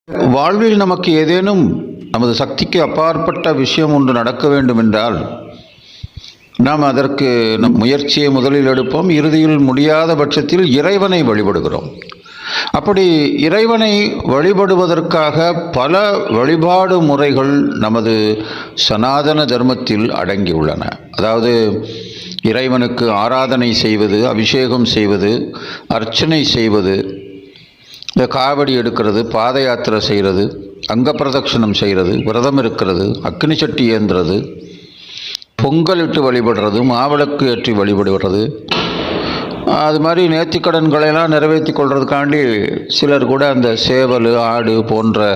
வாழ்வில் நமக்கு ஏதேனும் நமது சக்திக்கு அப்பாற்பட்ட விஷயம் ஒன்று நடக்க வேண்டும் என்றால் நாம் அதற்கு முயற்சியை முதலில் எடுப்போம். இறுதியில் முடியாத பட்சத்தில் இறைவனை வழிபடுகிறோம். அப்படி இறைவனை வழிபடுவதற்காக பல வழிபாடு முறைகள் நமது சனாதன தர்மத்தில் அடங்கியுள்ளன. அதாவது இறைவனுக்கு ஆராதனை செய்வது, அபிஷேகம் செய்வது, அர்ச்சனை செய்வது, இந்த காவடி எடுக்கிறது, பாத யாத்திரை செய்கிறது, அங்க பிரதட்சணம் செய்கிறது, விரதம் இருக்கிறது, அக்னி சட்டி ஏந்துறது, பொங்கலிட்டு வழிபடுறது, மாவிளக்கு ஏற்றி வழிபடுகிறது, அது மாதிரி நேர்த்திக்கடன்களையெல்லாம் நிறைவேற்றி கொள்றதுக்காண்டி சிலர் கூட அந்த சேவல், ஆடு போன்ற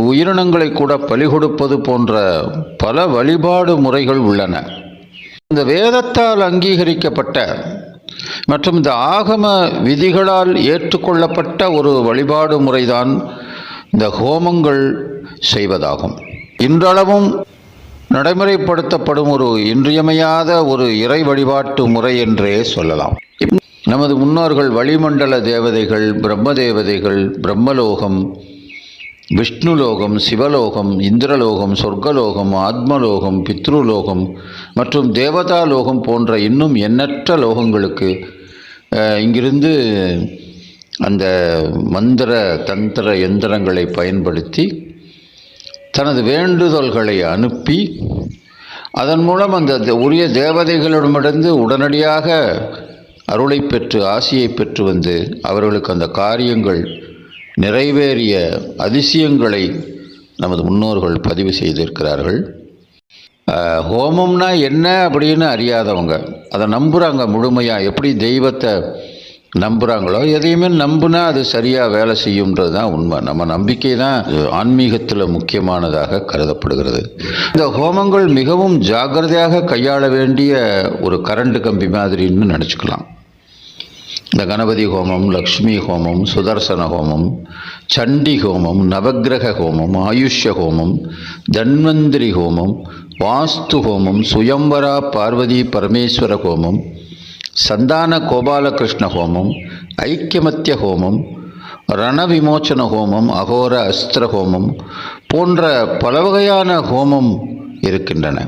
உயிரினங்களை கூட பலி கொடுப்பது போன்ற பல வழிபாடு முறைகள் உள்ளன. இந்த வேதத்தால் அங்கீகரிக்கப்பட்ட மற்றும் இந்த ஆகம விதிகளால் ஏற்றுக்கொள்ளப்பட்ட ஒரு வழிபாடு முறைதான் இந்த ஹோமங்கள் செய்வதாகும். இன்றளவும் நடைமுறைப்படுத்தப்படும் ஒரு இன்றியமையாத ஒரு இறை வழிபாட்டு முறை என்றே சொல்லலாம். நமது முன்னோர்கள் வளிமண்டல தேவதைகள், பிரம்ம தேவதைகள், பிரம்மலோகம், விஷ்ணுலோகம், சிவலோகம், இந்திரலோகம், சொர்க்கலோகம், ஆத்மலோகம், பித்ருலோகம் மற்றும் தேவதாலோகம் போன்ற இன்னும் எண்ணற்ற லோகங்களுக்கு இங்கிருந்து அந்த மந்திர தந்திர எந்திரங்களை பயன்படுத்தி தனது வேண்டுதல்களை அனுப்பி அதன் மூலம் அந்த உரிய தேவதைகளிடமிருந்து உடனடியாக அருளை பெற்று ஆசியை பெற்று வந்து அவர்களுக்கு அந்த காரியங்கள் நிறைவேறிய அதிசயங்களை நமது முன்னோர்கள் பதிவு செய்திருக்கிறார்கள். ஹோமம்னா என்ன அப்படின்னு அறியாதவங்க அதை நம்புகிறாங்க முழுமையாக. எப்படி தெய்வத்தை நம்புகிறாங்களோ எதையுமே நம்புனா அது சரியாக வேலை செய்யும்ன்றது தான் உண்மை. நம்ம நம்பிக்கை தான் ஆன்மீகத்தில் முக்கியமானதாக கருதப்படுகிறது. இந்த ஹோமங்கள் மிகவும் ஜாக்கிரதையாக கையாள வேண்டிய ஒரு கரண்ட் கம்பி மாதிரின்னு நினச்சிக்கலாம். இந்த கணபதி ஹோமம், லக்ஷ்மி ஹோமம், சுதர்சன ஹோமம், சண்டி ஹோமம், நவக்கிரக ஹோமம், ஆயுஷ்ய ஹோமம், தன்வந்திரி ஹோமம், வாஸ்து ஹோமம், சுயம்பரா பார்வதி பரமேஸ்வர ஹோமம், சந்தான கோபாலகிருஷ்ண ஹோமம், ஐக்கியமத்திய ஹோமம், ரணவிமோச்சன ஹோமம், அகோர அஸ்திர ஹோமம் போன்ற பல வகையான ஹோமம் இருக்கின்றன.